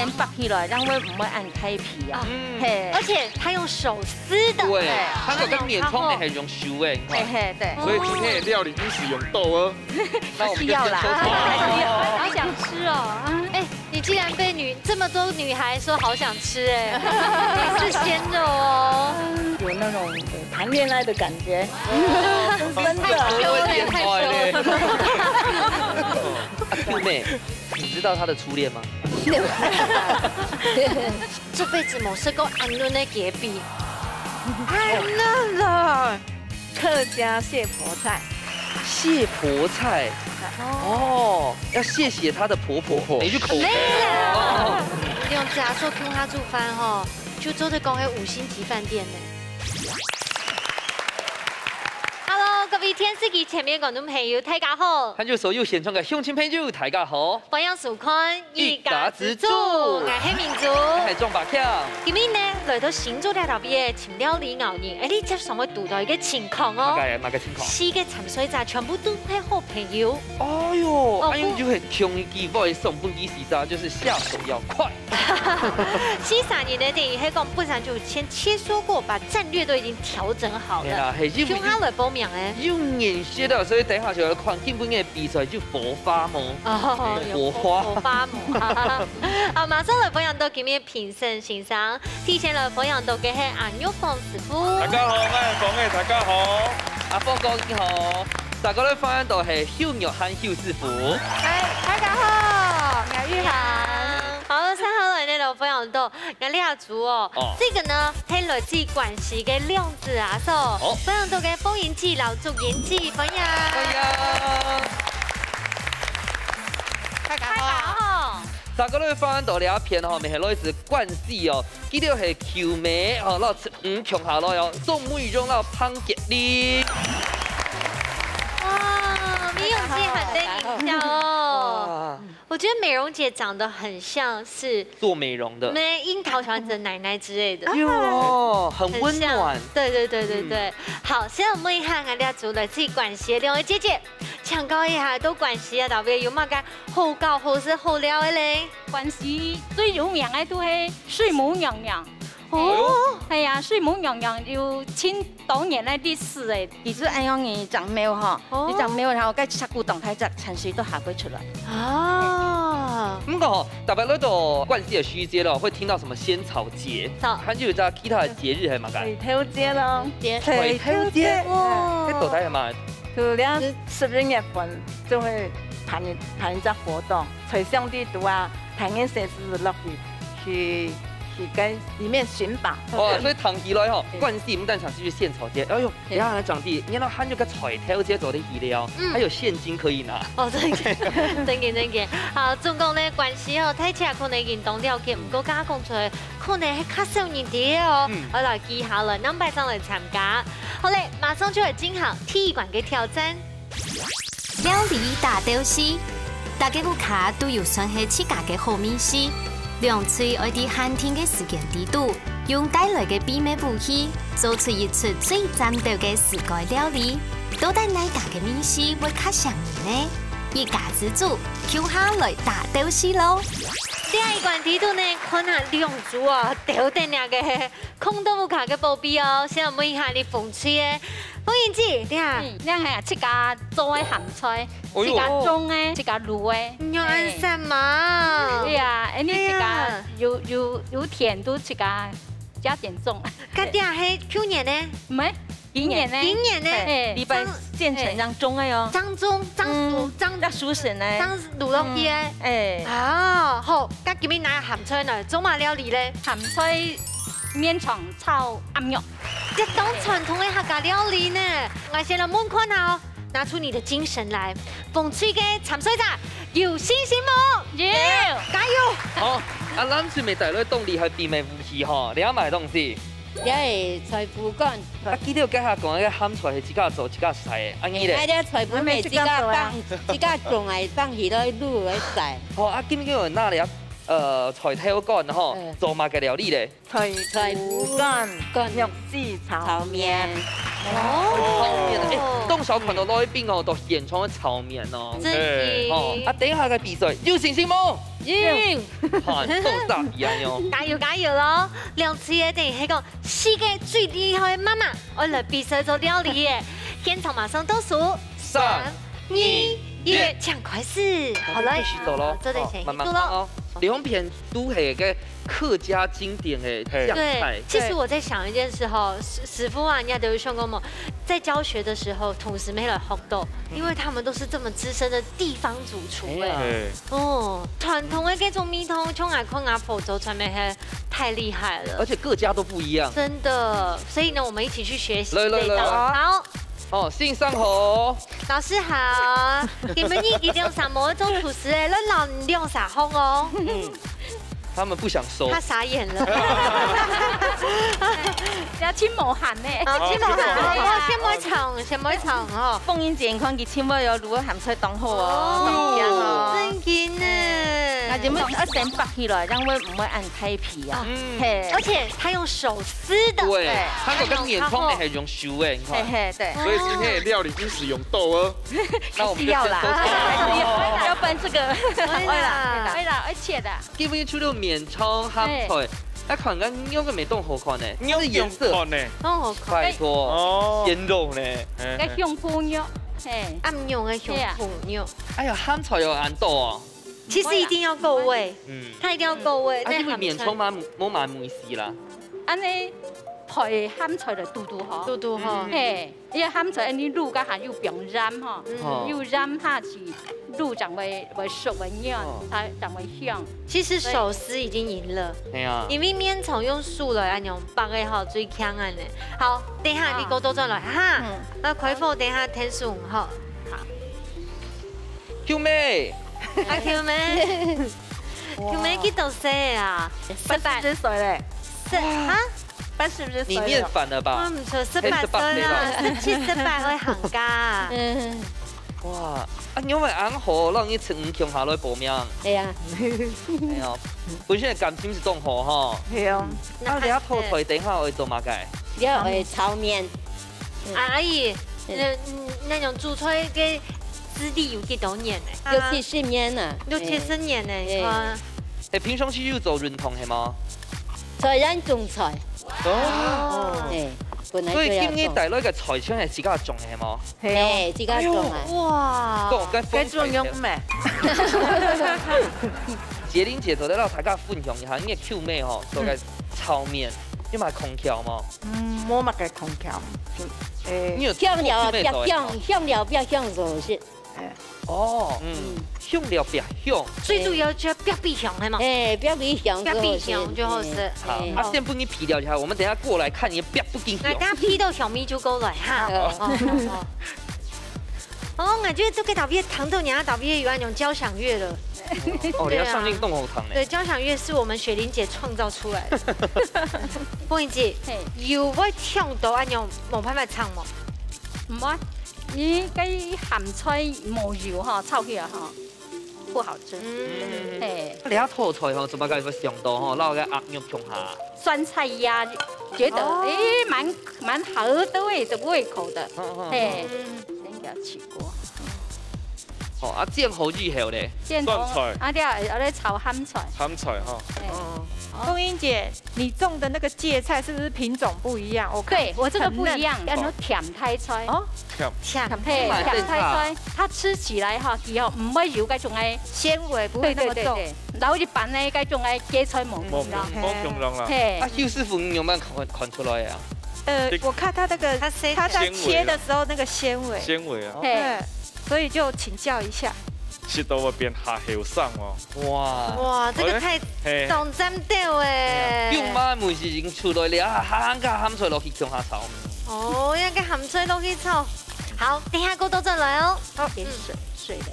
先拔起来，让我唔会按开皮啊。嘿，而且它用手撕的，对，它那个面窗呢是用修的，你看。嘿，对。所以今天的料理应使用豆哦。那我们就先收好想吃哦！哎，你既然被这么多女孩说好想吃，哎，是鲜肉哦，有那种谈恋爱的感觉，真的。太羞了，酷妹，你知道他的初恋吗？这辈子冇食過安嫩的茄比，太嫩了。客家蟹婆菜，蟹婆菜，哦，要谢谢她的婆婆，你去口碑哦。用假说跟他煮饭吼，就做得讲喺5星级饭店呢。Hello， 各位電視機前面觀眾朋友，大家好。看住所有現場嘅鄉親朋友，大家好。歡迎收看一家之主，我係民族，係莊百強。今日呢來到新竹大頭嘅前料理牛年，你接上會讀到一個情況哦。哪個情況？4個沉水站全部都係好朋友。哎呦，哎呦就很窮基不會送本機時咋，就是下手要快。43年的電影，係講不然就先切磋過，把戰略都已經調整好了。用下來報名誒。用演學的，所以等下就要看基本嘅比賽就火花魔。哦，火花。火花魔。啊，馬上來分享到今日評審欣賞，提前來分享到嘅係顏玉鳳師傅。大家好，我係講嘅，大家好。阿峰哥你好。大家咧分享到係邱玉涵邱師傅。大家好，顏玉涵。好，3號來呢度分享到顏麗珠哦。這個呢係來自廣西嘅量子阿嫂。分享到嘅風雲記老竹演技分享。大家好。大家咧分享到呢一片吼，咪係攞是廣西哦，記得係蕎麥哦，攞強下來哦，宋美容攞潘傑麗。哇，美容姐很的形象哦。我觉得美容姐长得很像是做美容的，樱桃小丸子奶奶之类的。哟，很温暖。对。好，现在我们一下我哋做來自廣西兩位姐姐，請教一下到廣西啊，特別有乜嘅好教好食好料嘅咧？廣西最有名嘅都係水母娘娘。哦，係啊，水母娘娘有千多年嘅歷史誒，其實安陽你長苗哈，你長苗然後該插古動態隻產水都下會出來。啊，咁個特別呢度廣西嘅時節咯，會聽到什麼仙草節，還有隻其他嘅節日係嘛？水頭節咯，水頭節，哇，喺到底係嘛？就兩11月份就會辦一隻活動，隨上帝讀啊，睇緊寫字落去跟裡面尋寶。哦，所以談起來吼，廣西唔單止是仙草節，哎呦，等下來長地，你那還有個彩頭節做的魚料，還有現金可以拿。哦，真嘅。好，總共咧廣西哦，睇起來可能運動了解，唔過加講出來，可能係較少年啲哦。我來記下啦，number 上嚟參加。好嘞，馬上就嚟進行體育館嘅挑戰。料理大屌絲，大家個卡都有算係自家嘅好面試。兩嘴愛啲限定嘅時間地度，用帶來嘅秘密武器，做出一出最讚到嘅世界料理。到底哪家嘅面試會較上癮呢？一家之主，叫下來大屌絲咯！第一關地度呢，看下兩組啊，屌定呀嘅空豆腐卡嘅保庇哦，先問一下你風吹嘅。風雲姐，你啊，你係自家做嘅鹹菜，自家種嘅，自家滷嘅。要按什麼？對呀，你自家有甜都自家加點種。嗰啲係去年呢？唔係，今年呢？今年呢？禮拜建成張種嘅喲。張熟成咧。張滷落去嘅。啊，好，咁今日拿鹹菜嚟做乜料理咧？鹹菜麵腸炒鴨肉。一道傳統嘅客家料理呢，我先來問看下，拿出你的精神來，風吹嘅沉水炸，有信心冇？要，加油！好，啊，咱準備帶來動力係秘密武器吼，你要買東西。你係財富乾，啊，記得家下講嘅鹹菜係自家做自家洗嘅，安尼咧。啲財富咪自家放，自家種嚟放起來滷嚟洗。好，啊，今日有哪裡菜頭乾吼，做乜嘅料理咧？菜脯乾、肉絲炒麵。炒麵，當時看到嗰邊哦，都現場嘅炒麵哦。真係。哦，啊，等一下嘅比賽有信心冇？赢！看豆沙一样哟。加油加油咯！两次一定係個世界最厲害的媽媽，我來比賽做料理耶！現場馬上倒數3、2、1，搶快事！好啦，這裡前一步咯。兩片都係嘅客家經典嘅醬菜。其實我在想一件事哈，師傅啊，人家都有說過嘛，在教學的時候，同時沒來學到，因為他們都是這麼資深的地方主廚哎。哦，傳統的這種米湯，從外國阿婆做出來係太厲害了，而且各家都不一樣。真的，所以呢，我們一起去學習。來，好。哦，先生好，老師好，你們呢幾種什麼種廚師咧？你老唔用啥好哦？他們不想收。他傻眼了。有簽無限呢？簽無限，我先買層哦。鳳英姐看佢簽咗有滷鹹菜當好哦，真勁呢！那點樣一整拔起來，讓會唔會按太皮啊？而且他用手撕的，對，韓國跟年通係用手誒，你看。對。所以今天的料理已使用豆哦。那我們就要啦，要搬這個，對啦，而且的。基本出到面湯鹹菜。一看緊牛嘅味都好看呢，牛嘅顏色，都好看。拜託，鮮肉呢，個香菇肉，暗用嘅香菇肉。哎呀，鹹菜又難到哦。其實一定要夠味，它一定要夠味。因為面湯嘛冇買梅絲啦。安尼配鹹菜就嘟呵，嘟呵。嘿，因為鹹菜你滷甲下又不用染吼，又染下去。肉長會熟會嫩，它長會香。其實手撕已經贏了，因為麵蟲用素來按用白嘅好最強嘅。好，等下你過多轉來哈，那快貨等下天數好。Q 妹，阿 Q 妹，Q 妹幾多歲啊？80歲嘞。啊？80歲。你念反了吧？唔錯，18歲啦，17、18會行家。哇！啊，因為硬河讓你吃5強下來報名。係啊。係啊，本身嘅感情是凍河哈。係啊。啊，你一套台頂下會做乜嘅？你會炒麵。阿姨，那種煮出來嘅資歷有幾多年呢？60年啊。60年呢？誒，平常時要做潤同係嗎？在人種菜。哦。所以今年帶來嘅菜槍係自家種嘅係嗎？係，自家種啊！哇！該種用咩？傑玲姐就嚟讓大家分享一下，因為 Q 妹吼做嘅炒麵，要買空調嗎？冇買嘅空調。香料不要香肉是。哦，香料不要香。最主要就要不要香係嗎？不要香，不要香就好食。好，啊，先幫你皮掉一下，我們等下過來看你不要不給香。大家皮到小米就夠了哈。哦，我覺得這個導片糖豆娘導片有那種交響樂了。哦，你要上進凍喉糖呢？對，交響樂是我們雪玲姐創造出來的。鳳英姐，有會唱到那種冇辦法唱嗎？唔會。你cái鹹菜冇油哈，炒起來哈不好吃。你一套菜吼，做乜解會上到吼，撈個鴨肉強下。酸菜鴨，覺得蠻合的味的胃口的。先給它起鍋。哦，啊煎好之後咧，蒜菜，啊啲我咧炒鹹菜。鹹菜哈。鳳英姐，你種的那個芥菜是不是品種不一樣？對，我這個不一樣，叫做甜苔菜。哦，甜苔菜，它吃起來哈，以後唔會有嗰種嘅纖維不會那麼重。然後一般呢，嗰種嘅芥菜冇強啦。啊，邱師傅，你有冇看出來啊？我看他那個，他在切的時候那個纖維。纖維啊。對，所以就請教一下。食到會變下後生哦！哇，這個太重針掉誒！用媽梅是已經出來了啊，鹹加鹹菜落去強下炒。哦，一個鹹菜落去炒。好，等下過多陣來哦。好，點水嘞。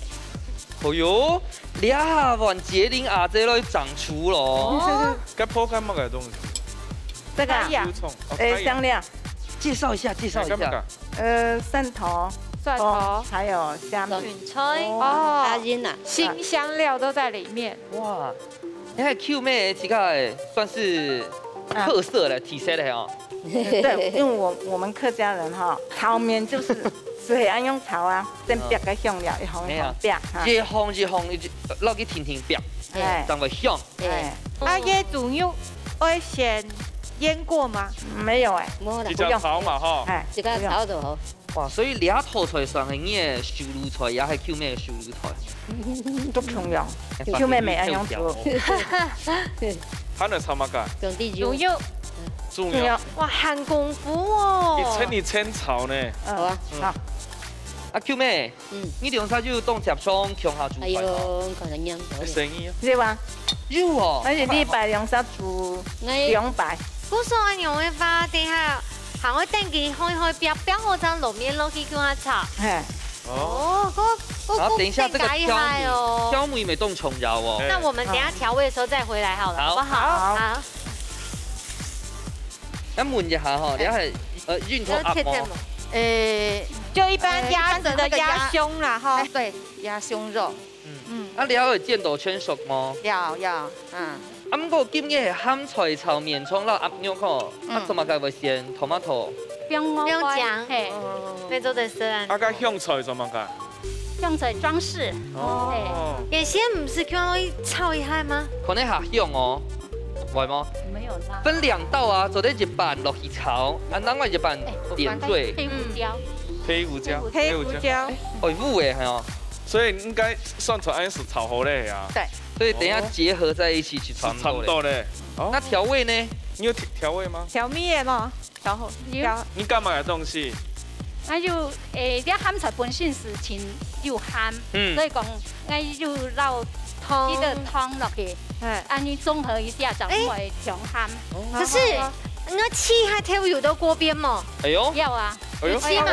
哦喲，你下換傑玲阿姐來掌廚咯。該鋪開乜嘅東西？這個香料，介紹一下，介紹一下。蒜頭。蒜頭，還有蝦米、菜哦，蝦仁啊，辛香料都在裡面。哇，你看 Q 妹這個算是特色的體色的哦。對，因為我們客家人哈，炒麵就是水要用炒啊，真白嘅香料，一紅一紅白。一紅一紅，落去甜甜白。哎，当为香。哎，椰煮肉会先腌过吗？没有哎，冇啦比，较炒嘛哈。哎，一個炒就好。哇，所以俩套出来上嘅嘢收卤菜，也係 Q 咩收卤菜？都重要，就妹妹安样做，他那炒乜噶？用啲肉，煮肉重要。哇，很功夫哦。一千炒呢？好啊。好，啊 Q 咩？你用啥就當接雙強下煮哎菜哦。呦，可能樣好生意啊。是吧？有哦。而且你擺兩隻煮200，嗰時我用嘅話，等下行去登記開標標好陣落面落去叫他炒。哎，哦，然後等一下這個厲害哦。挑妹沒動重油哦。那我們等下調味的時候再回來好了，好不好？好。一問一下哈，你係芋頭鴨嗎？就一般鴨子的鴨胸啦，哈。对，鸭胸肉啊，你有見到全熟嗎？要，啊，不過今日係鹹菜炒麵腸啦，鴨肉呵，啊，怎麼解會先 tomato？不用講，嘿，那做的是。啊，個香菜怎麼解？用在裝飾。哦。原先唔是叫我炒一下嗎？可能係香哦，會嗎？沒有啦。分2道啊，做啲一半落去炒，啊，另外一半點綴。黑胡椒。黑胡椒。黑胡椒。哦，烏嘅係哦。所以應該算出來是炒好嘞呀。对。所以等一下結合在一起去傳差不多嘞。那調味呢？你有調味嗎？調咩咯？調好。你幹嘛嘅東西？我要啲鹹菜本身是前要鹹，所以講我要撈呢個湯落去，按你綜合一下就會調鹹。可是我氣還調油到鍋邊嘛？哎呦，要啊，哎呦，起碼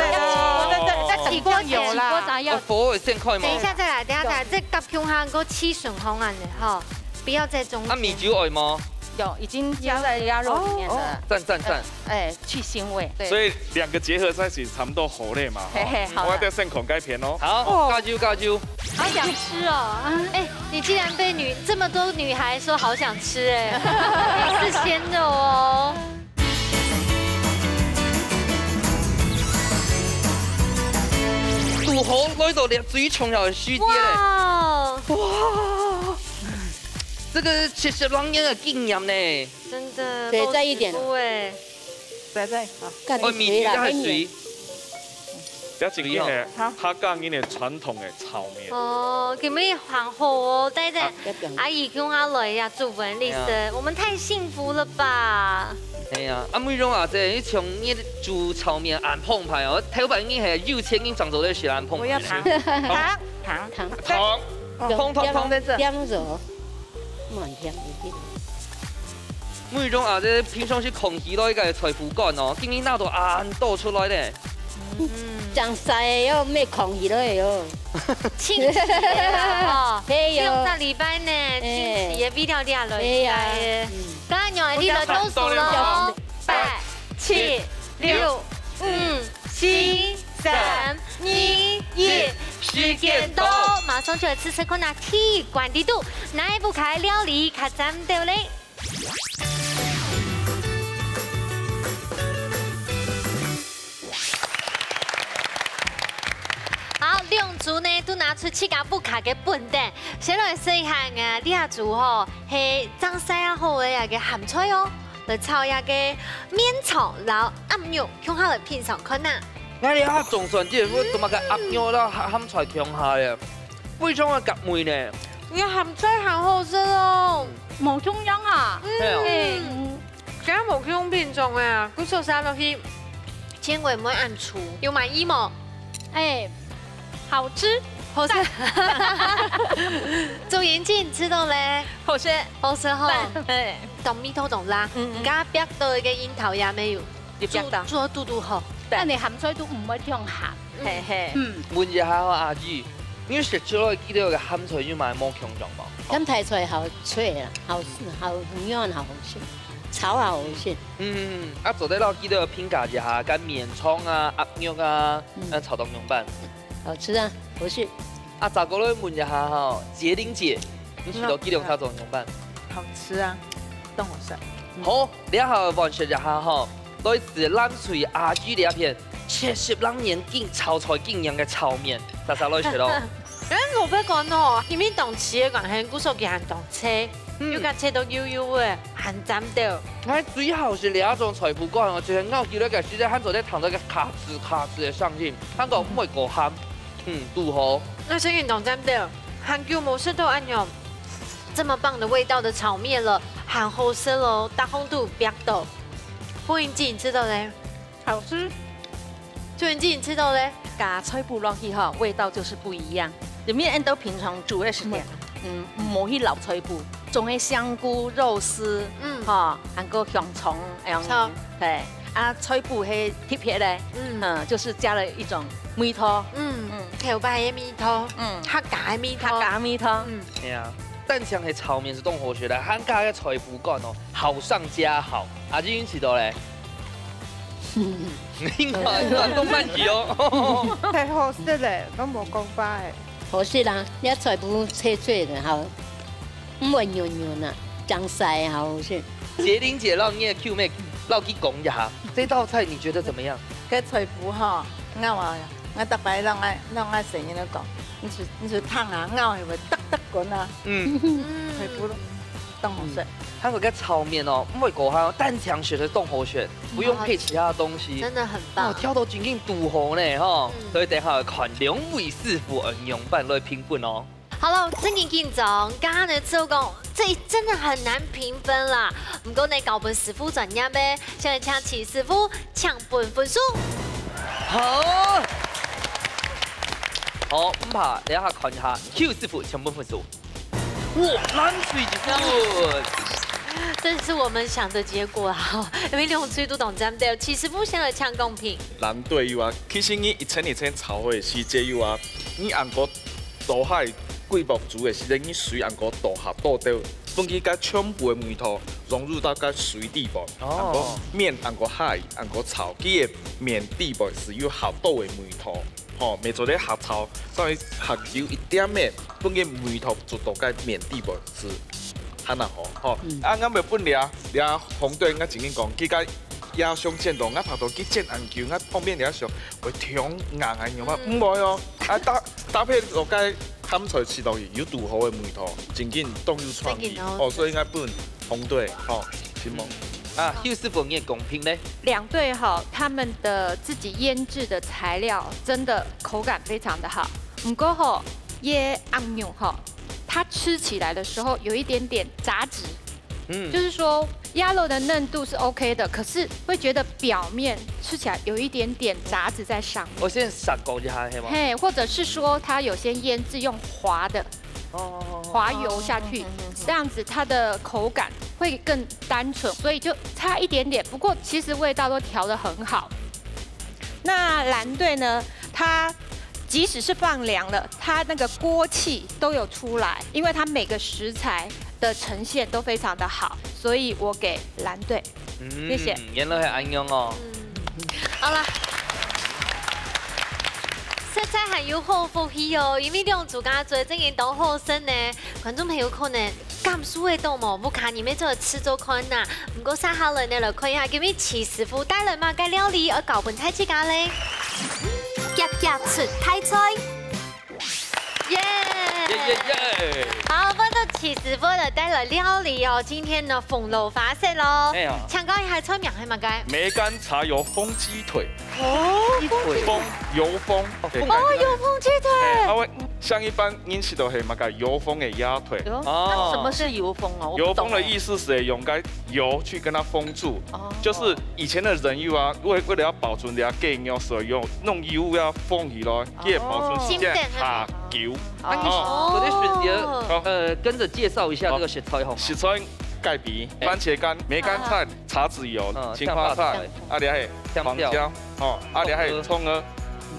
在起鍋油啦。火會先開嗎？等一下再來，等一下再來，這夾用下個氣順紅啊，哈，不要再中間。啊，米酒愛嗎？有，已經加在鴨肉裡面了。讚。哎，去腥味。對。所以兩個結合在一起，差不多好嘞嘛。嘿嘿，好。我要先孔蓋片哦。好，加酒。好想吃哦！哎，你竟然被這麼多女孩說好想吃哎，你是鮮肉哦。煮好攞到你最重要的書啲咧。哇！這個70人嘅經驗呢？真的。對，再一點。對。再好。哦，米酒係水。一隻嘅係客家人嘅傳統嘅炒麵。哦，咁樣很好哦，帶着阿姨跟我來呀，做文歷史，我們太幸福了吧？係啊，阿妹種啊，即係從呢煮炒麵硬澎湃哦，頭擺已經係有錢人長做咧是硬澎湃。我要糖，湯在這。香肉，蠻香啲。妹種啊，即平常時空氣內個財富乾哦，今年鬧到硬多出來咧。長曬喲，咩空氣都有。清洗啦，嘿用在禮拜呢，清洗嘅味道啲啊來嘅。剛才用啲來倒數咯，8、7、6、5、4、3、2、1，時間到，馬上就來吃困難鐵管地度，哪一步開料理卡站到嘞？好，兩組呢都拿出自家不卡嘅本蛋，先來試一下啊！呢一組吼係裝曬啊好嘅一個鹹菜哦，來炒一個麵腸撈鴨肉，向下來品嘗看啊！我哋蝦仲上啲，我咁啊嘅鴨肉啦，鹹菜強下嘅，杯裝嘅夾梅呢？你鹹菜很好食哦，冇中央啊！而家冇用品種啊，佢做晒落去，千萬唔好按醋，要買衣冇？哎。好吃，好吃。做眼鏡知道咧，好吃，好吃吼。對，當米頭同啦，而家逼到嘅櫻桃也沒有，做嘟嘟好。但係鹹菜都唔會咁鹹。嘿嘿。問一下我阿姨，你食咗落記得個鹹菜要買麼強狀嘛？鹹菜菜好脆啊，好軟好食，炒下好食。啊做得落記得評價一下，跟麵腸啊、鴨肉啊，炒到樣板。好吃啊，好食。啊，咋個咧問一下吼，杰玲姐，你食到幾兩套做樣板？好吃啊，等我食。好，你好望食一下吼，類似冷水阿豬呢一片70人勁炒菜經驗嘅炒麵，大家來食咯。我不講哦，因為動詞嘅關係，古時候叫人動車，要架車都悠悠嘅，很斬到。哎，最好是兩種財富罐哦，就是咬住咧個時間，漢做咧躺到個卡吱嘅上去，漢個唔會過鹹，拄好。那些運動斬到，韓國冇食到安樣這麼棒的味道的炒麵了，很好吃咯，大紅肚白豆。傅英記，你知道嘞？好吃。朱英記，你知道嘞？加菜脯落去哈，味道就是不一樣。裡面按到平常煮的時間，冇去老菜脯，種喺香菇、肉絲，還個香蔥，錯，對。啊，菜脯係貼皮咧，就是加了一種米湯，調白嘅米湯，客家嘅米湯，客家米湯，係啊。蛋香嘅炒麵是凍好學的，漢家嘅財富罐哦，好上加好。阿俊知道咧？你看都慢啲哦。太好食咧，我冇講法誒。好食啦，你菜脯脆脆的，好，唔會軟軟啊，醬曬好食。婕鈴姐讓你的 Q 妹讓佢講一下，這道菜你覺得怎麼樣？個菜脯哈，我特別讓我成日都講，你是燙啊，咬係會得滾啊。菜脯凍好食。韓國嘅炒麵哦，唔會過鹹，蛋香選的凍好選，不用配其他東西。真的很棒。挑到究竟đủ好呢哈，所以等下看兩位師傅用飯來評分哦。好了，真嘅見總，剛剛的做工，這真的很難評分啦。唔過你教本師傅怎樣唄？現在請齊師傅搶本分數。好，好，唔怕，等下看一下 Q 師傅搶本分數。哇，冷水一分。這是我們想的結果啊！因為兩嘴都懂針對，齊師傅先來搶公平。藍隊友啊，其實你一層炒嘅時節友啊，你按個大海貴木煮嘅時陣，你水按個大下倒掉，放佢個全部嘅梅頭融入到個水底部，按個麵按個海按個炒，佢嘅麵底部是有下倒嘅梅頭，哦，未做啲下炒，所以下少一點麵，放佢梅頭做到個麵底部是。很難好，吼！啊，我咪本嚟紅隊，我曾經講，佢個壓上煎到，我拍到佢煎紅球，我旁邊壓上會強硬嘅樣啊，唔會哦。啊搭配落個鹹菜吃到有đủ好嘅梅頭，真緊當有創意，哦，所以我本紅隊，吼，是冇。啊，邱師傅你也公平呢？兩隊哈，他們的自己醃製的材料真的口感非常的好，唔過吼，椰昂牛哈。它吃起來的時候有一點點雜質，就是說鴨肉的嫩度是 OK 的，可是會覺得表面吃起來有一點點雜質在上面。我先閃講一下，係嗎？嘿，或者是說它有些醃製用滑的，滑油下去，這樣子它的口感會更單純，所以就差一點點。不過其實味道都調得很好。那藍隊呢，它即使是放涼了，它那個鍋氣都有出來，因為它每個食材的呈現都非常的好，所以我給藍隊。謝謝。原來係咁樣哦。好啦，實在係要好福氣哦，因為兩組家做真嘅都好生呢，觀眾朋友可能感受會到冇，不看你們做吃做看呐。唔過三下人呢來看一下，今日齊師傅帶來嘛嘅料理而搞本太之家咧。夾出太菜，耶！好，幫到齊師傅就帶來料理哦。今天呢風爐發色咯，搶講一下菜名係乜嘅？梅乾茶油風雞腿。哦，油風。哦，油風雞腿。像一般飲食都係乜嘅油風嘅鴨腿。那什麼是油風啊？油風的意思是用個油去跟它封住，就是以前的人油啊，為了要保存啲雞肉，所以用油要封起來，佢保存時間下久。嗰啲選擇，跟着介紹一下這個食材好嗎？食材蓋皮、番茄乾、梅乾菜、茶籽油、青花菜，啊，你係黃椒，哦，啊，你係蔥兒。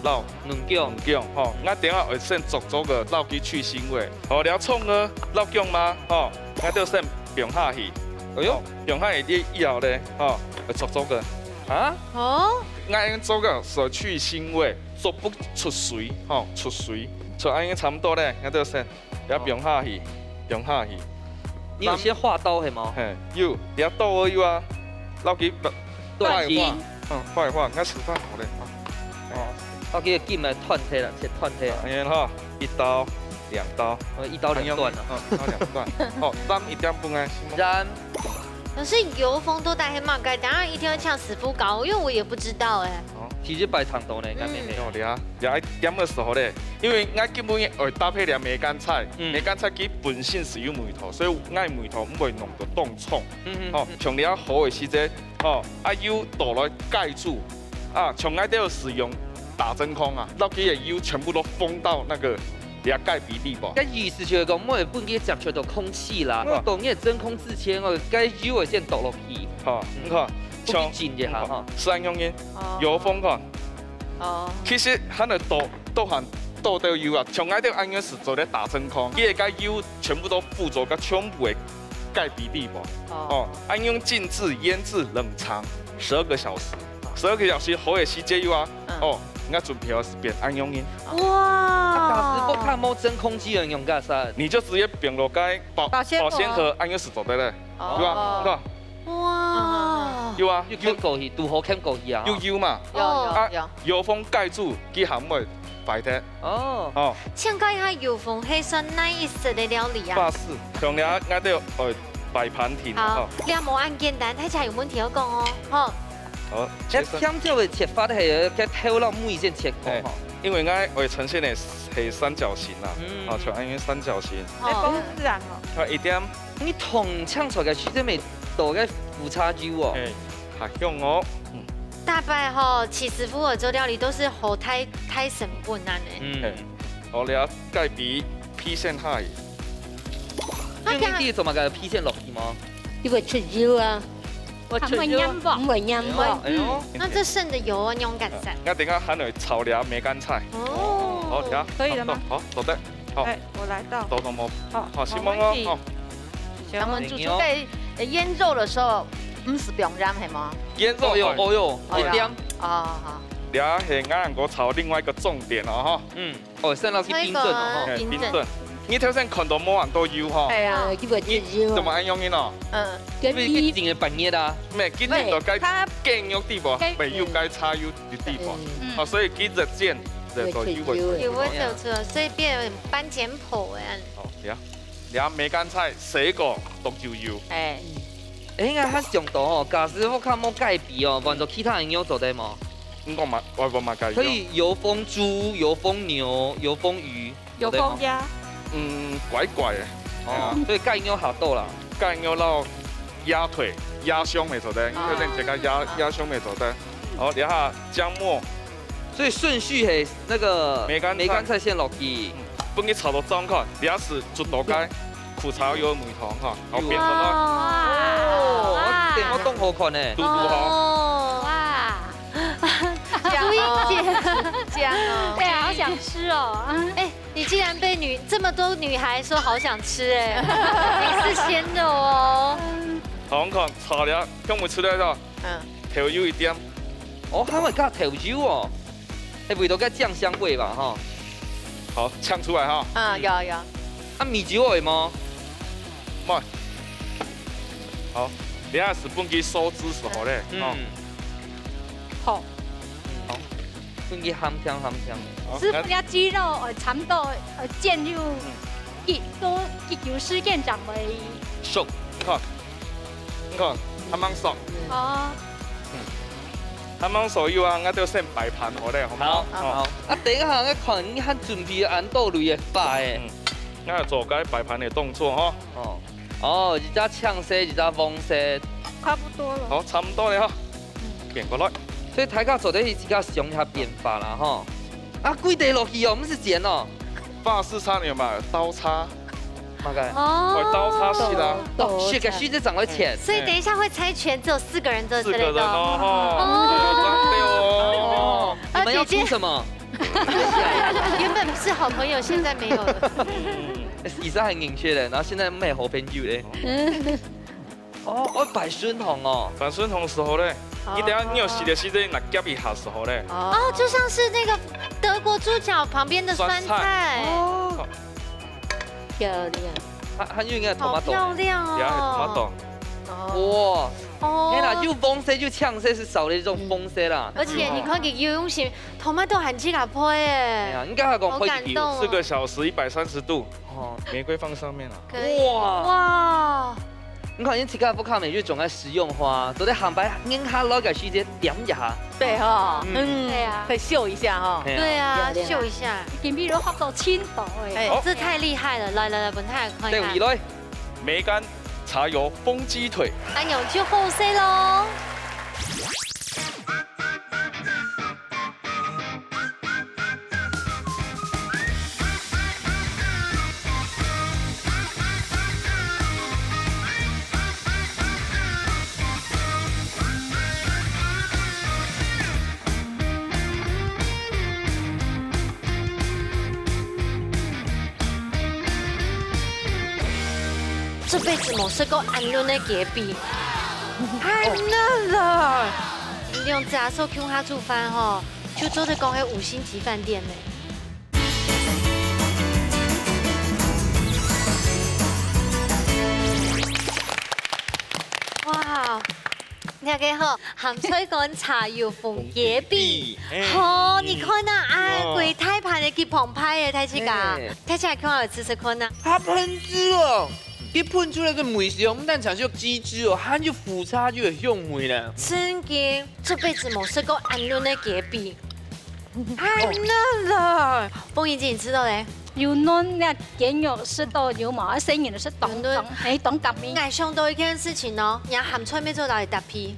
撈兩姜，吼，我等下會先逐個撈去去腥味。哦，了蔥兒撈姜嘛，吼，我就先冰下去。哎呦，冰下去以後咧，吼，會逐個。啊？哦。我用做個所去腥味，做不出水，吼，出水，所以差唔多咧，我就先了冰下去，冰下去。你有先劃刀係嗎？嘿，有，了刀而已啊，撈去劃一劃，劃一劃，我食翻好咧。哦。我記得劍咪斷體啦，切斷體啦。然後一刀2刀， 1刀2段啊。1刀2段。哦，沾1点半哎。沾。可是油封都带黑马盖，当然一定要呛死不搞，因为我也不知道哎。其实摆长度呢，干咩咩？哦，一点的时候呢，因为我基本会搭配梅干菜，梅干菜它本身是有梅头，所以我梅头唔会弄到冻冲。哦，从了好的时节，哦，油倒来盖住，从爱都要使用打真空啊，让佢的油全部都封到那个盖鼻地步。cái意思就是讲，我哋本身接触到空气啦，当然真空自清哦，cái油会先倒落去。好，你看。像紧一下哈，是安用嘅，油封看。哦。其實喺度倒到油啊，從嗰啲安用是做咧打真空，佢嘅油全部都附着個全部嘅蓋鼻地步。哦。安用靜置、醃制、冷藏12個小時，12個小時好嘅時間油啊。哦，我準備好是變安用嘅。哇！假使不看冇真空機人用架啥？你就直接變落個保鮮盒，安用是做得咧，對吧？對吧？哇！有啊，要過去，拄好過去啊！有油嘛？有。油封蓋住，佢含會擺得。哦。請教一下油封係算哪一式的料理啊？法式，像你我都要擺盤田。好，你冇按簡單，睇下有問題我講哦。好。好。一香蕉嘅切法係嘅挑落每先切過。因為我呈現的係三角形啦，像安樣三角形。你講自然哦。佢一點。你同搶出嘅其實咪多嘅副差油哦。係用我。大概吼，起師傅嘅做料理都是好太成本難嘅。我哋蓋比披線下。用呢啲做乜嘅披線落去嗎？因為出油啊。我出油不？唔會飲喎。哎呦，那這剩的油啊，你用幹啥？我等下喊嚟炒料梅乾菜。哦。好，睇下。可以了嗎？好，做得。好。我來到。都冇。好，先幫我。我們煮出在醃肉的時候，唔是不用染係嗎？醃肉哦喲，一點。好。你係啱我炒另外一個重點哦，哦，上到去冰鎮哦，冰鎮。你頭先看到冇人都有嗬？係啊，因為油。怎麼安用嘅呢？因為佢整嘅半夜啦，咩？佢就該更有地步，沒有該插油的地步。哦，所以佢熱煎就做油嘅。油會流出，所以變半煎泡嘅。哦，你梅乾菜洗過都就油。應該較上道哦，假使我看冇蓋皮哦，換做其他人有做得嗎？我冇蓋。可以油封豬、油封牛、油封魚、油封鴨。怪怪嘅。哦，所以蓋牛好多啦。蓋牛撈鴨腿、鴨胸未做得，有陣這個鴨胸未做得。好，然後薑末。所以順序係那個梅乾菜先落去，幫佢炒到中看，然後是煮到該苦炒油梅糖哈，然後變成咯。哦，點我凍好看呢？嘟嘟哈。哇！姜哦，对啊，好想吃哦。哎，你竟然被這麼多女孩說好想吃哎，你是鮮肉哦。好看，炒了，咁會出來咗。調油一點。哦，還會加調油哦，係味道加醬香味吧，哈。好，嗆出來哈。有。啊，米酒味嗎？冇。好，你下是本佢收汁時候咧。好。本佢鹹香。師傅嘅雞肉慘到煎肉，都有時間就會熟，看，啱啱熟。哦。啱啱所有啊，我都先擺盤好咧，好唔好？好。啊，等一下我看你還準備按道類嘅法誒。我要做該擺盤嘅動作哈。哦，一隻嗆色，一隻黃色。差不多了。好，差唔多了哈。變過來。所以大家做的是比較上下變法啦，哈。啊，幾地落去哦，唔是剪哦。法式餐有嘛？刀叉。大概。哦。刀叉是啦。是個須知長會切。所以等一下會猜拳，只有4個人做之類的。4個人哦。你們要出什麼？原本是好朋友，現在沒有了。以前很明確的，然後現在沒好朋友咧。哦，擺酸紅哦。擺酸紅時候咧。你等下你有洗的時陣，那夾一下時候咧。哦，就像是那個德國豬腳旁邊的酸菜。哦，漂亮。還有應該好漂亮哦。也係tomato。哇，哦，哎啦，又风色又呛色，是少了一种风色啦。而且你看佢游泳池，头麦都含起甲配哎耶，呀，应该还讲好会丢。感动哦。 4个小时130度，哦，玫瑰放上面了。可以哇！哇，你看，因这个不卡美就种在食用花，都在航班硬下老个时间点一下。对哈，对啊，可以秀一下哈。对啊，对啊秀一下，今比如學到千度誒。这太厉害了！来，本太看第看二。类，梅干茶油风鸡腿，安永就后生喽。这辈子冇吃过安润的椰饼，太嫩了！你用炸手用它煮饭吼，就做得讲迄5星级饭店呢。哇！你睇好，鹹水乾茶油鳳椰餅，哦，你看那安鬼太盤的去澎湃的，睇起噶，睇起來看好吃看呐。它喷汁哦，一喷出来的味是用蛋产就鸡汁哦，它就腐差就有用味了。真嘅，这辈子冇吃过安润的椰餅，太嫩了。鳳儀姐，你知道嘞？要嫩咧，見肉食到有毛，一生完就食凍凍，誒凍夾面，愛上多一件事情哦，你鹹菜咩做到嚟搭皮？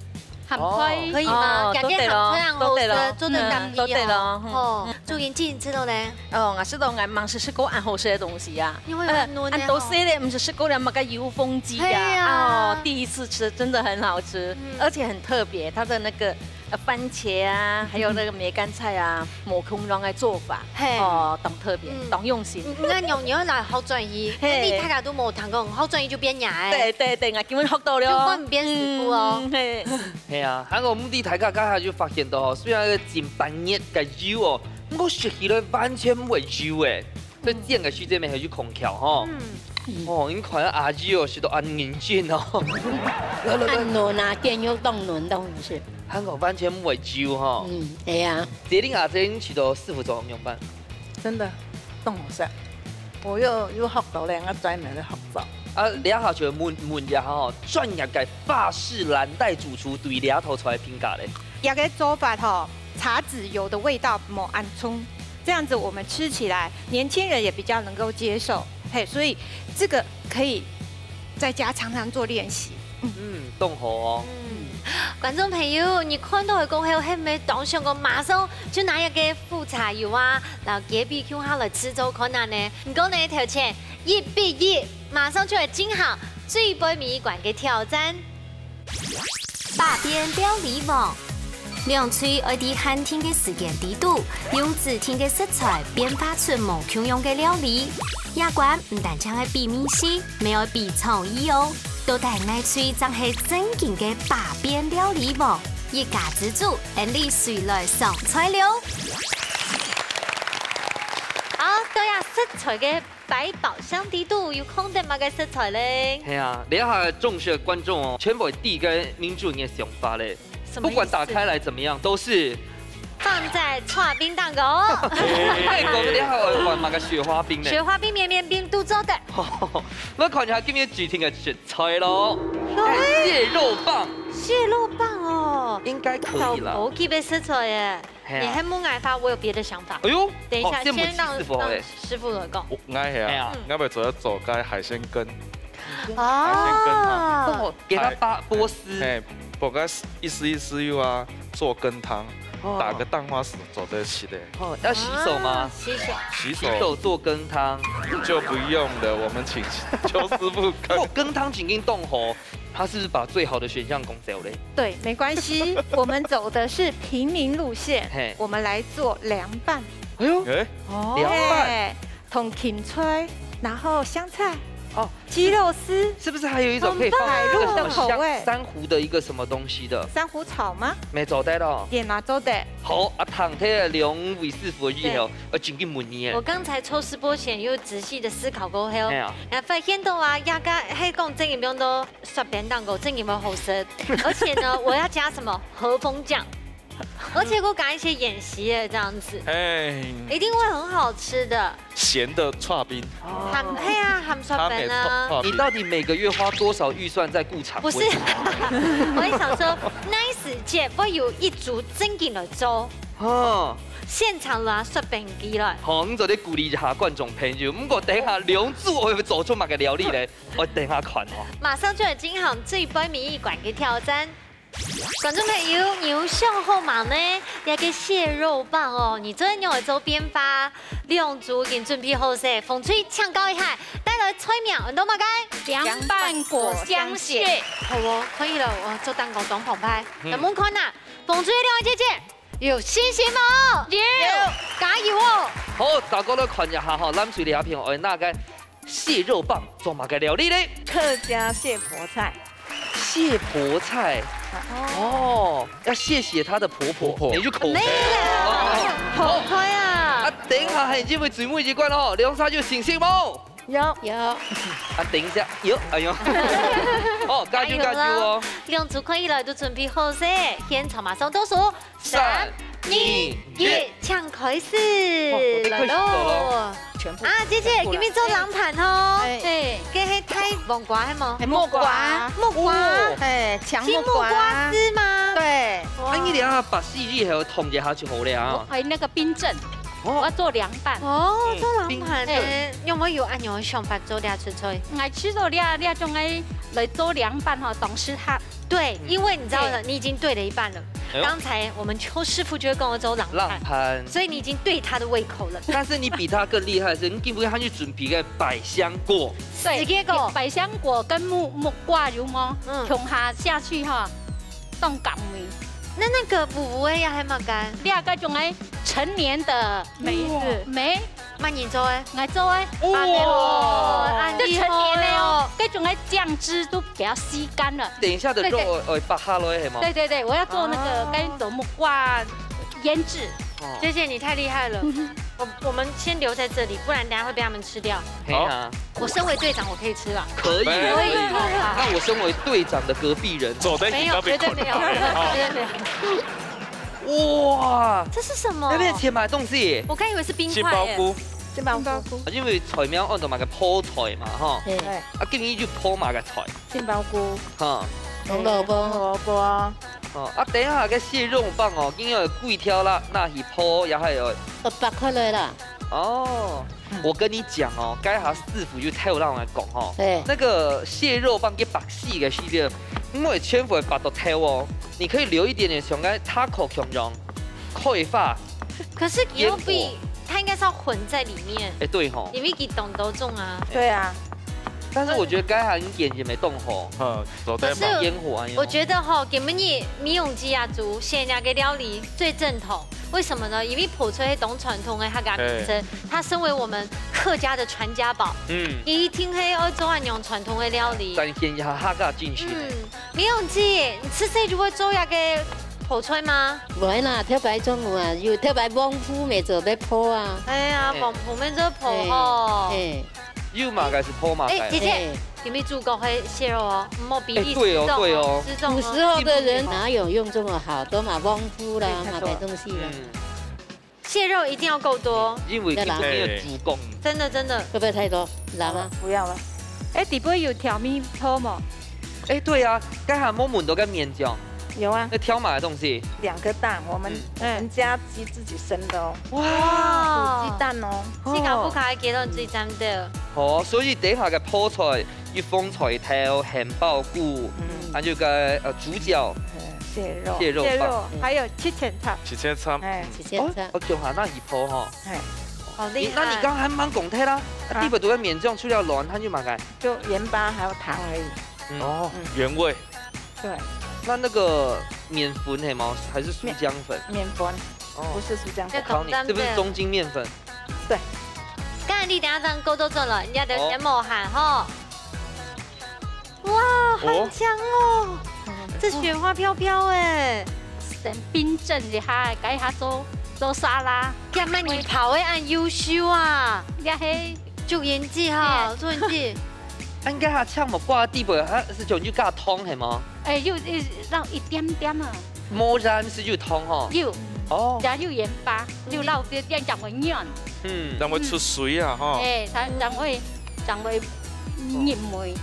鹹菜可以嗎？都對咯，都對咯，做得搭皮都對咯。哦，祝妍姐，你知道嘞？哦，我知道，我忙是吃过按好吃的东西呀。因为很嫩按都吃的，不是吃过了那个油风鸡呀。哦，第一次吃真的很好吃，而且很特别，它的那个番茄啊，还有那个梅干菜啊，抹空装的做法，哦，懂特别，懂用心。那用你来好转移，你大家都冇談過，好轉移就變牙誒。對，我根本學到了。就唔變師傅哦。係啊，喺我目的大家家下就發現到哦，雖然個煎半日嘅油哦，我食起來完全唔會油誒，所以煎嘅時間咪係要空調吼。哦，你看阿姨哦，是都按認真哦。按輪啊，電肉凍輪都唔是。韓國完全唔會油吼。係啊。這令阿姐去到師傅做用班。真的，凍好食。我又學到咧，我專門去學習。啊，兩下就問一下吼，專業嘅法式藍帶主廚對兩頭出來評價咧。有個做法哈，茶籽油的味道抹暗蔥，這樣子我們吃起來，年輕人也比較能夠接受。嘿，所以這個可以在家常常做練習。凍好哦。觀眾朋友，你看到佢講係係咪當上個馬上就拿一個副茶油啊，然後椰餅用下來吃做可能呢？唔講你條錢1比1，馬上就會進行最杯米館嘅挑戰。百變料理網，兩嘴愛啲寒天嘅時間地度，用指天嘅食材變化出無窮樣嘅料理。亞關唔但將係比面試，咪愛比創意哦。都帶愛嘴真係正經嘅百變料理網，一家之主，你誰來上菜了？好，到呀食材嘅百寶箱地度要空定乜嘅食材咧？係啊，你一下重視嘅觀眾哦，全部第一個民主嘅想法咧，不管打開來怎麼樣，都是放在串冰蛋糕。泰國嗰啲係玩埋個雪花冰咧。雪花冰、綿綿冰都做得。我看下今日主題嘅食材咯，蟹肉棒。蟹肉棒哦，應該可以啦。好，基本食材耶。你還冇愛法，我有別的想法。哎呦，等一下，先讓師傅來講。愛係啊，我咪做個海鮮羹。哦，給它剝絲。哎，剝個一絲油啊，做羹湯。打個蛋花絲做得起的。哦，要洗手嗎？洗手做羹湯就不用了，我們請邱師傅羹。羹湯請跟凍喉，他是不是把最好的選項講走嘞？對，沒關係，我們走的是平民路線，我們來做涼拌。哎呦，涼拌，同芹菜，然後香菜。哦，鸡肉丝，是不是还有一种可以放海陆的口味？珊瑚的一个什么东西的？珊瑚草吗？没做得咯。也拿做的。好，啊，唐天的两位师傅以后，我真嘅问你。我刚才抽丝剥茧又仔细的思考过后，发现到啊，亚家还讲这里面都刷便当狗，这里面好吃，而且呢，我要加什么和风酱。而且给我改一些演习耶，这样子，一定会很好吃的。咸的串冰，含配啊，含刷饼啊。你到底每个月花多少预算在顾场？不是，我也想说，nice 姐我有一组正经的粥。哦。现场拿刷饼机了。好，我做啲鼓励一下观众朋友，不过等下梁祝我会做出乜嘅料理咧，我等下看哦。马上就有金行最杯民意馆嘅挑战。观众朋友，牛秀后嘛呢，有个蟹肉棒哦，你昨天用的周边发，两组已经准备好势，风吹抢高一下，带来催眠，很多嘛该凉拌果香蟹，好哦，可以了，我做蛋糕当澎湃。那么看呐，风吹两位姐姐有信心吗？有，加油哦！好，大家都看一下哈，咱水里下片我那个蟹肉棒做嘛个料理嘞？客家蟹婆菜。蟹婆菜哦，要谢谢她的婆婆，你就口碑好快啊！啊，等一下已经会最尾一关哦，梁沙就醒醒冇？有。啊，等一下，有，哎呦，哦，加油加油哦！两组可以了，都准备好势，现场马上倒数3、2、1，抢开始来喽！啊，姐姐，给你做冷盘哦。对，给迄太木瓜系冇？木瓜，木瓜，哎，强木瓜丝吗？对。啊，你等下把细粒还有捅一下就好了。还有那个冰镇，我要做凉拌。哦，做凉盘诶，有冇有按样的想法做俩出吹？爱吃到俩种诶来做凉拌哈，懂吃它。对，因为你知道了，你已经对了一半了。刚才我们邱师傅就会跟我走冷盘，所以你已经对他的胃口了。但是你比他更厉害的是，你记不记得他去准备个百香果？对，百香果跟木瓜有吗？冲下去哈，冻港味。那个不会呀，还蛮干。另个种诶成年的梅子梅。慢点做哎，来做哎，哇，就成年了哦。这种的酱汁都给它吸干了。等一下的肉把哈了是吗？对对对，我要做那个该走木瓜腌制。姐姐你太厉害了，我们先留在这里，不然等下会被他们吃掉。好，我身为队长，我可以吃吧？可以。那我身为队长的隔壁人，没有，绝对没有，绝对没有。哇，这是什么？那边填满东西，我刚以为是冰块。杏鲍菇，杏鲍菇，因为菜苗按照买个泡菜嘛，哈，啊，今年就泡买个菜，杏鲍菇，哈，红萝卜，哦，啊，等一下个蟹肉棒哦，今有贵挑啦，那是泡也还有800块来啦。哦，我跟你讲哦，该下师傅就太有让我讲哦，那个蟹肉棒给白细个系列，因为全部把都挑哦。你可以留一点点熊干taco 熊蓉扣发，可是油比它应该是要混在里面。哎，对吼，因为给懂都重啊。对啊，但是我觉得该行点也没动火，可是烟火啊。我觉得哈，给米永基啊族现在给料理最正统。为什么呢？因为普吹懂传统的他给他名称，他身为我们客家的传家宝。一听黑欧洲按用传统的料理，展现一下哈嘎进去。米永基，你吃这就会做那个普吹吗？唔会啦，特别中午啊，有特别旺夫咪做要泡啊。哎呀，旺夫咪做泡哦。有嘛该是泡嘛该。姐姐。有没有足够会蟹肉哦？莫比例对哦，对哦。古时候的人哪有用这么好，都买旺夫啦，买白东西啦。蟹肉一定要够多，因为今天有主攻。真的真的。会不会太多？来吗？不要了。哎，底部有调米泡吗？哎，对啊，刚才摸摸都跟面酱。有啊，那挑买的东西，2个蛋，我们家鸡自己生的哦。哇，煮鸡蛋哦，自家不开给到自己蒸的。好，所以底下嘅泡菜要放菜头、杏鲍菇，还有个猪脚、蟹肉棒，还有七千菜。七千菜。我叫下那一泡哈。好厉害！那你刚还蛮讲太啦，地本都在面酱去了软，它就蛮干。就盐巴还有糖而已。哦，原味。对。那个面粉黑吗？还是酥浆粉？面粉，不是酥浆粉。我考你，这不是中筋面粉？对。刚才你等下这样够多做了，人家的先冒汗哈。很香哦，这雪花飘飘哎，神冰镇一下，改下做沙拉。干嘛你跑会按优秀啊？呀嘿，做演技哈，做演技。应該下唱木瓜地步，它是就就加湯係嗎？又讓一點點啊。冇染是就湯吼。有。哦。加入鹽巴，就撈啲點就會軟。讓會出水啊哈。它讓會黏味。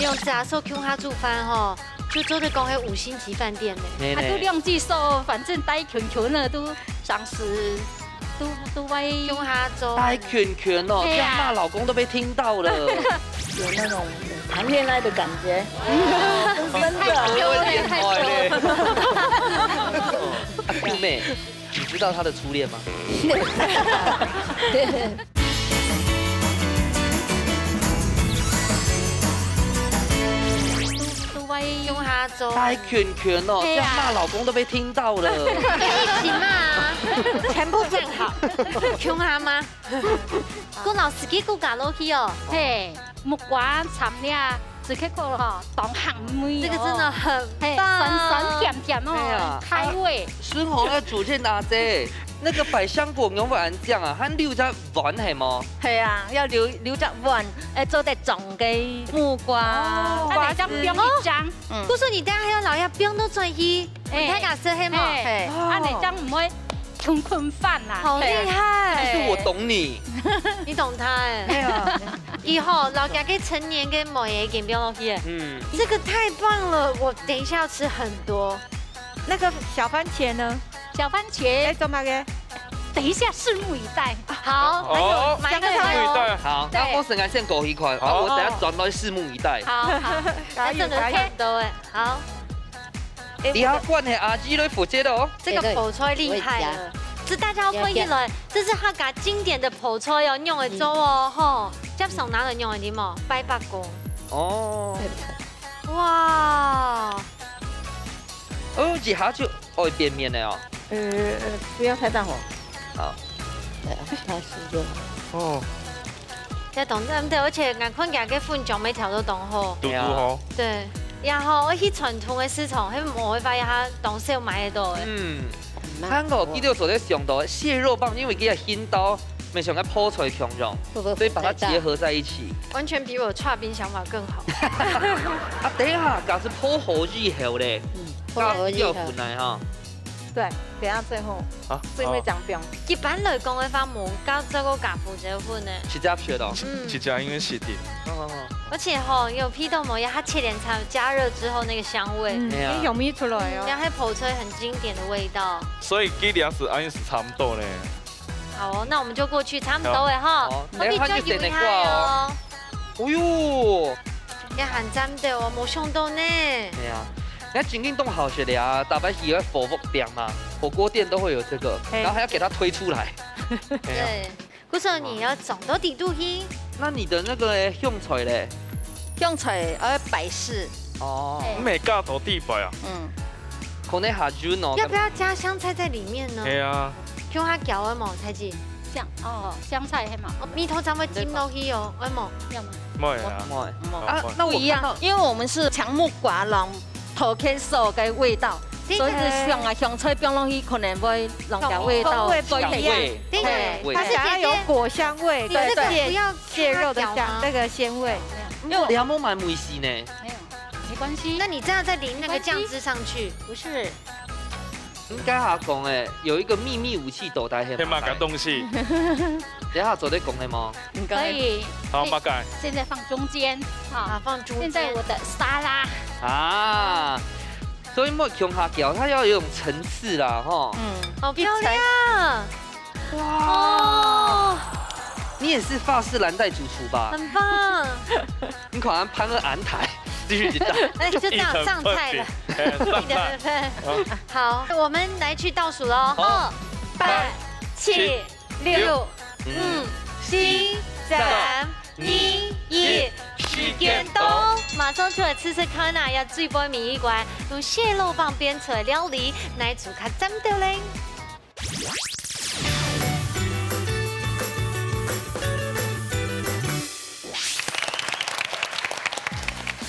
用炸手用它煮飯吼，就做得講係5星級飯店呢。它都兩隻手，反正帶拳拳呢都上市。都會用它做。帶拳拳哦，這樣罵老公都被聽到了。有那種談戀愛的感覺，真的。顧妹，你知道他的初戀嗎？用它做。帶拳拳哦，這樣罵老公都被聽到了。一起罵，全部站好。用它嗎？顧老師幾顧搞落去哦。嘿。木瓜參咧，自己個哈當鹹味，這個真的很棒，酸酸甜甜哦，開胃。孫紅要煮件哪隻？那個百香果牛丸醬啊，和溜汁丸係嗎？係啊，要溜汁丸，做啲種嘅木瓜，瓜汁冰一張。不是你等下還要老一冰都轉去，太假色係嗎？啊，你這樣唔會窮困飯啦。好厲害！就是我懂你，你懂他哎。以後老家給成年跟某爺給冰落去，這個太棒了！我等一下要吃很多。那個小番茄呢？小番茄做乜嘅？等一下，拭目以待。好，還有買個菜。好，那我先來先講一款，我等下轉來拭目以待。好，還真的差不多哎。好。你下關係阿基來負責的哦。這個泡菜厲害了。這大家可以來，這是客家經典的泡菜哦，用來做哦，吼，接上哪人用來點哦？拜八公。哦。哇。哦，一下就愛變面了哦。不要太大火。好。對啊，它是就。哦。這懂唔對，而且眼看家嘅粉醬每條都凍好。嘟嘟好。對，然後我去傳統嘅市場，喺我會發現它凍少買得到嘅。香港第六所在想到蟹肉棒，因為佢係牽刀，沒想到泡菜強用，所以把它結合在一起。完全比我串冰想法更好。啊，等一下，假是泡河以後咧，加要粉來哈。對，等下最後最會講冰。一般嚟講嘅話，冇加這個加腐這粉呢。是這樣學的。是這樣，因為是的。而且吼，有批豆膜，它切點才加熱之後那個香味，有咪出來哦。然後泡菜很經典的味道。所以幾兩是安是差不多呢。好哦，那我們就過去差不多嘅哈。等下就點嚟掛哦。哎呦，也很沾的哦，冇想到呢。係啊，人家景定凍好學的呀，大白喜歡火鍋店嘛，火鍋店都會有這個，然後還要給它推出來。對，故說你要種到底度去。那你的那個香菜咧？香菜擺飾。哦。咩加到地擺啊？可能下酒喏。要不要加香菜在裡面呢？係啊。用它攪的嘛，才記。香菜係嘛？米頭怎麼浸落去哦？為麼？要嗎？冇啊。啊，那不一樣，因為我們是強木瓜讓頭開手嘅味道，所以香菜冰落去可能會讓個味道不一樣。對，它是想要有果香味，對對，不要蟹肉的香那個鮮味。你有冇買梅西呢？沒有，沒關係。那你這樣再淋那個醬汁上去，不是？應該下講誒，有一個秘密武器豆帶係嘛個東西？等下做啲講係嗎？可以。好，馬蓋。現在放中間，啊，放中間。現在我的沙拉。啊，所以莫窮下腳，它要有一種層次啦，吼。好漂亮。哇。你也是法式藍帶主廚吧？很棒。你可能攀個安台。繼續知道，哎，就這樣上菜了。好，我們來去倒數嘍。5、8、7、6、5、4、3、2、1，時間到，馬上出來吃吃看啊！要最杯米一罐，用蟹肉棒編出來料理，來煮卡針的嘞。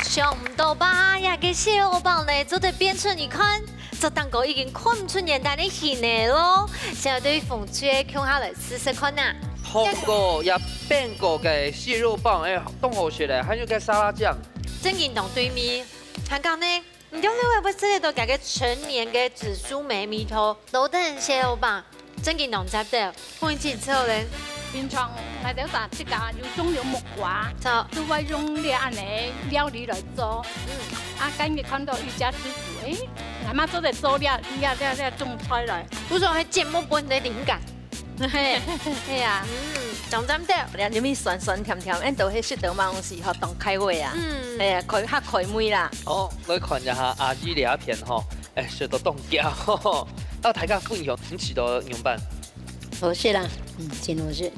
想唔到吧？呀个蟹肉棒呢，做得变成你看，这蛋糕已经看唔出年代的形呢咯。现在对于凤雀看下来试试看呐。通过也变过嘅蟹肉棒，冻好食咧，还有个沙拉酱。正经同对面，香港呢，唔知你会不会食到个成年嘅紫苏梅米头，都等蟹肉棒，正经同食到，放进之后咧。平常来到咱这家有种有木瓜，都会用这样的料理来做。今日看到瑜伽师傅，阿妈做的做了种菜来，不说系节目本的灵感。系啊，讲真的，然后面酸酸甜甜，因都迄食到嘛东西吼，当开胃啊，开胃啦。哦，来看一下阿姨两片吼，食到冻胶，到大家分享，你吃到牛板。好吃啦，真好吃，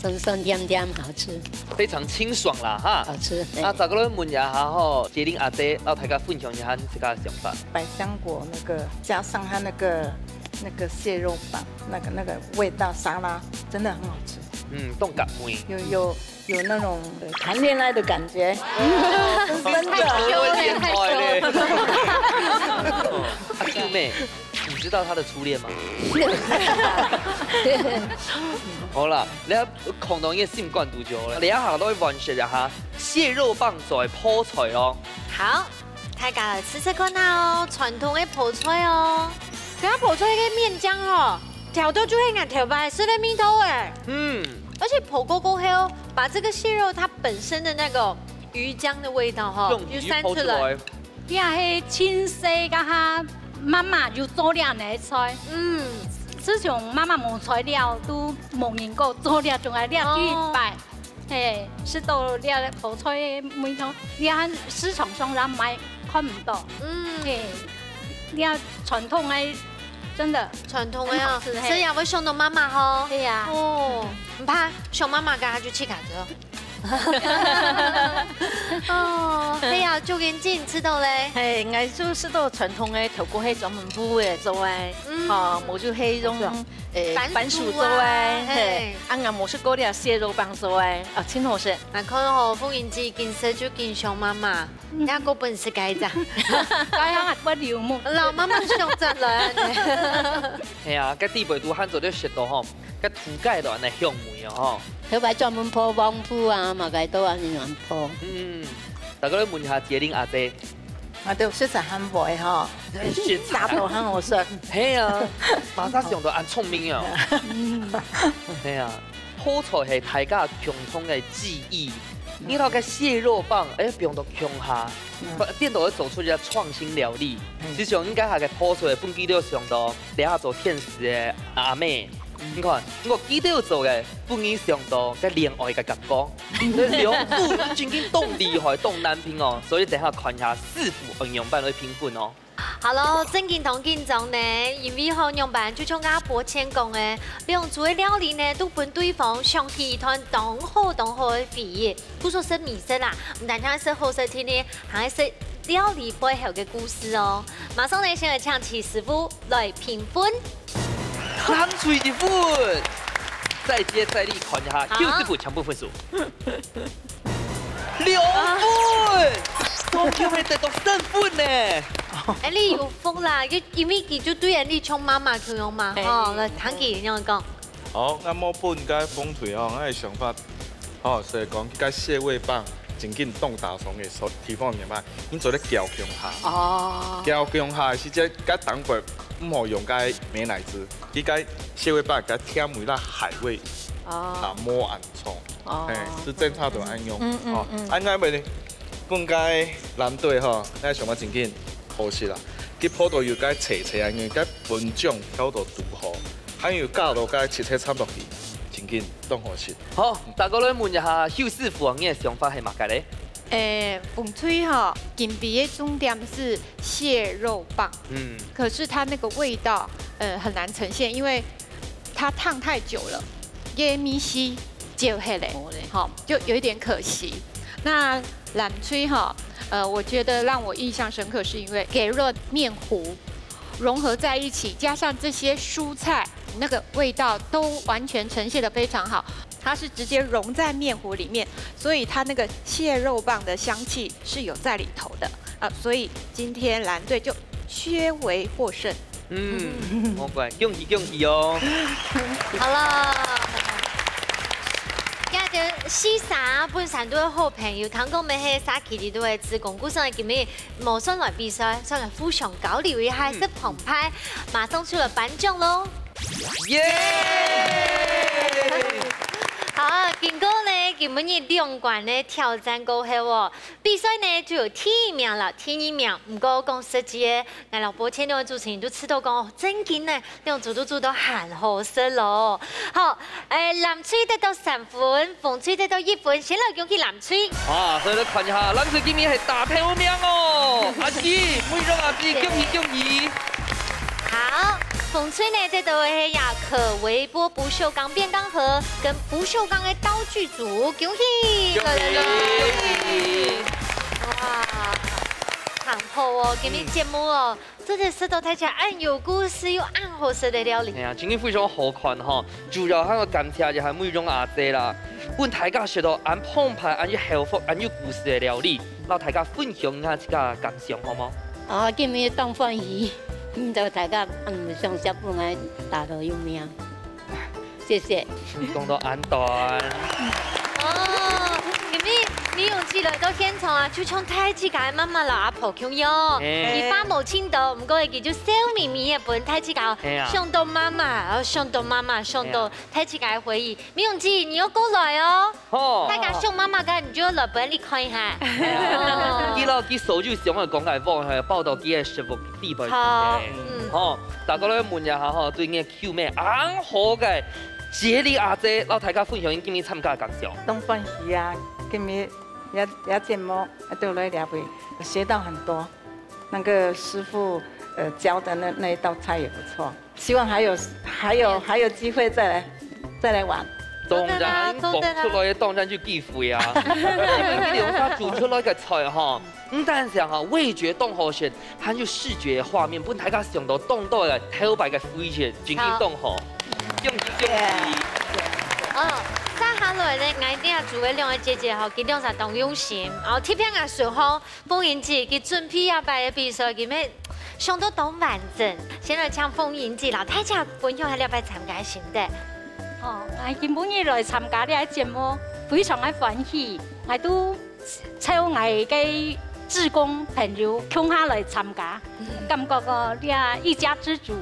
酸酸甜甜，好吃，非常清爽啦哈，好吃。找个人问一下吼，杰林阿姐，让大家分享一下你自家的想法。百香果那个加上它那个蟹肉棒，那个味道沙拉真的很好吃。冻感味，有那种谈恋爱的感觉。真的，太羞了。阿舅妹。你知道他的初恋吗？好啦，你喺看到已經先關注咗啦，你一下都可以玩食一下蟹肉棒作為泡菜咯。好，大家來試試看哦，傳統嘅泡菜哦。佢家泡菜嘅面漿哦，調到就係硬條白色的面頭哎。而且泡過後，把這個蟹肉它本身的那個魚漿的味道哈，就散出來。啲係清洗噶哈。媽媽就做了那菜，自從媽媽冇材料都冇人過做了，仲係了一百，食到了泡菜味道，你喺市場上啦買看唔到，你傳統嘅真的傳統嘅啊，所以也會想到媽媽嗬，係啊，唔怕想媽媽㗎就去揀咗。哦，係啊，做緊之前知道咧，係藝術識到傳統嘅透過迄專門部嘅做誒，冇就迄種番薯做誒，啱冇識嗰啲蟹肉棒做誒，真好食。嗱，可能嗬，鳳燕子見食就見上媽媽，一個本事計咋，解下不了木，老媽媽上陣啦。係啊，個地貝都慳咗啲食到嗬，個土芥度係香味啊嗬。佢擺專門鋪網鋪啊，馬街島啊，呢樣鋪。大家都問下杰玲阿姐，對，食材很薄哈，沙頭很好食。係啊，馬上想到按聰明啊。係啊，泡菜係大家共通嘅記憶。你睇個蟹肉棒，不用到強下，店度走出一個創新料理。其實應該係個泡菜本機都上到，你下做天使嘅阿妹。你看，我記得做嘅本意上到嘅戀愛嘅感覺，兩組真經凍厲害凍難評哦，所以等下看下師傅應用版去評分哦。好咯，正經同緊張呢，因為應用版就像阿伯前講嘅，兩組嘅料理呢都本對方相提一團當好嘅比喻，不說是美食啦，唔單單是好食聽呢，還是料理背後嘅故事哦。馬上呢，先嚟請齊師傅來評分。冷水一分，再接再厲看一下，邱師傅全部分數6分，多久會得到3分呢？你有福啦，因為佢就對人哋唱媽媽佢用嘛，來睇佢點樣講。好，我冇本個風腿哦，我嘅想法，所以講個蟹味棒。真緊凍大松嘅地方入嘛，你做咧攪強下。攪強下是即個蛋白唔好用個美乃滋，依個蟹味棒個甜味啦海味，摸暗葱，是正常都按用。按個咪本個藍隊吼，咱想法真緊好食啦。佢鋪到要個斜斜按用，個分種調到拄好，還有加到個切切差唔多啲。都好食。好，大家來問一下邱師傅你的想法係乜嘅咧？鳳翠哈，近比嘅重點是蟹肉棒，可是它那個味道，很難呈現，因為它燙太久了，椰米絲就黑嘞，好，就有一點可惜。那欖炊哈，我覺得讓我印象深刻，是因為給肉麵糊融合在一起，加上這些蔬菜。那個味道都完全呈現得非常好，它是直接融在面糊里面，所以它那个蟹肉棒的香气是有在里头的所以今天蓝队就略微获胜。好乖，恭喜恭喜哦！好了。 四三本山都係好朋友，聽講咩係沙琪哋都係自講故上嚟，今日冇上來比賽，上嚟互相交流一下，是澎湃，馬上出了頒獎咯！耶！好，經過呢，今日兩關呢挑戰過後哦，比賽呢就有第一名啦，第二名。唔過講實際嘅，我老婆前兩位主持人都知道講，真經呢，兩組都做到很好色咯。好，藍翠得到3分，鳳翠得到1分，先來恭喜藍翠。所以你看一下，藍翠今年係大漂亮哦，阿姊，每種阿姊，恭喜恭喜。好。 鳳翠呢，得到係呀可微波不鏽鋼便當盒跟不鏽鋼的道具組，恭喜！恭喜！哇，很好哦，今日節目哦，真係食到睇起來按有故事又按好食的料理。係啊，今日非常好看哈，主要喺個感謝就係每種阿姐啦，本大家學到按澎湃、按有幸福、按有故事的料理，讓大家分享一下自家感想，好冇？今日當歡喜。 就大家上小本來大到有名，謝謝。講到安toàn。哦，今日李永志來到現場啊，就從太子家媽媽老阿婆強用，而花無千度，唔過佢叫做笑咪咪嘅本太子家，上到媽媽，上到媽媽，上到太子家嘅回憶。李永志，你要過來哦。哦。大家上媽媽嘅，你就要來本你看一下。記落佢手就上嘅講解網係報道佢嘅食物地位。好。大家咧問一下嗬，對呢個 Q 咩啱好嘅傑利阿姐，讓大家分享今日參加嘅感想。當歡喜啊！今日也節目對來兩位學到很多，那個師傅教的那一道菜也不錯，希望還有機會再來玩。當然，講出來嘅當然就機會啊！因為你哋煮出來嘅菜哈，唔單止哈味覺當好食，還有視覺畫面，本大家想到當到嘅頭擺嘅灰嘅真係當好，恭喜恭喜！接下來咧，我哋啊做嘅兩位姐姐嗬，佢兩個當用心，然後貼片啊順好，鳳英姐佢準備啊擺嘅比賽，佢咩上到當完整。先來請鳳英姐老太太分享下你擺參加心得。我今本日來參加呢個節目，非常嘅歡喜，我都請我嘅志工朋友共下來參加，感覺個呢一家之主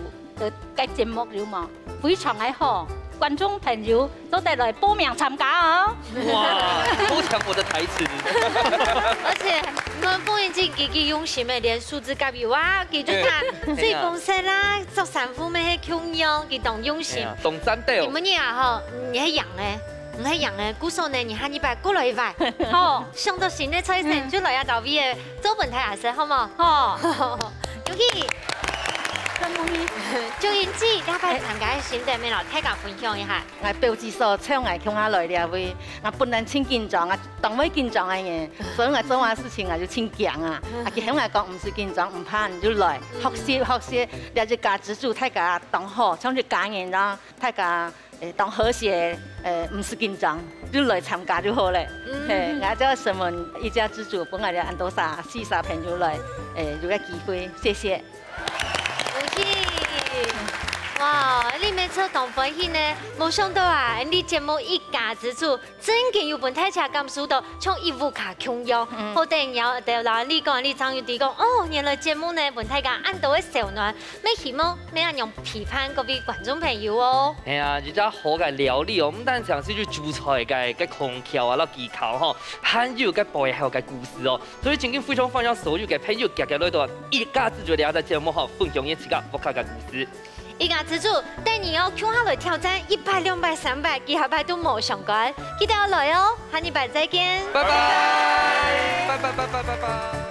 嘅節目了嘛，非常嘅好。 觀眾朋友都得來報名參加哦！哇，好搶我的台詞！而且我鳳英姐佢用心嘅，連數字夾油啊，佢就睇最豐盛啦，做sản phẩm咩係強用，佢當用心。當真的。你們呀吼，你係養嘅，唔係養嘅，故說呢，你喊你擺過來一擺，好，上到新嘅菜色就來下到位嘅做本台也是好冇？好，恭喜！ 趙英姐，你擺參加嘅心得咩咯？大家分享一下。我標誌所請我共下來了喂，我本來真緊張，我當尾緊張嘅嘢，所以我做完事情我就真強啊。佢向我講唔是緊張，唔怕你就來學習，了解家自主，大家當好，從住家人讓大家當和諧，唔是緊張，就來參加就好了。我叫什麼一家之主，本來就按多少四十朋友來，有個機會，謝謝。 哇！你每次當歡喜呢，冇想到啊！你節目一家之主，真嘅有本太車感受到，從一副卡強腰，好定有對啦！你講你張玉弟講，哦，原來節目呢本太家按到嘅小暖，咩希望咩人用批判各位觀眾朋友哦。係啊，而家好嘅料理哦，唔單止係煮煮菜嘅空調啊，啦技巧嗬，還有嘅背後嘅故事哦。所以今天非常歡迎所有嘅朋友夾夾來到一家之主嘅節目嗬，分享一次個不卡嘅故事。 一家之主帶你要共下來挑戰100、200、300，幾下擺都冇相關，記得要來哦！下禮拜再見，拜拜，拜拜拜拜拜拜。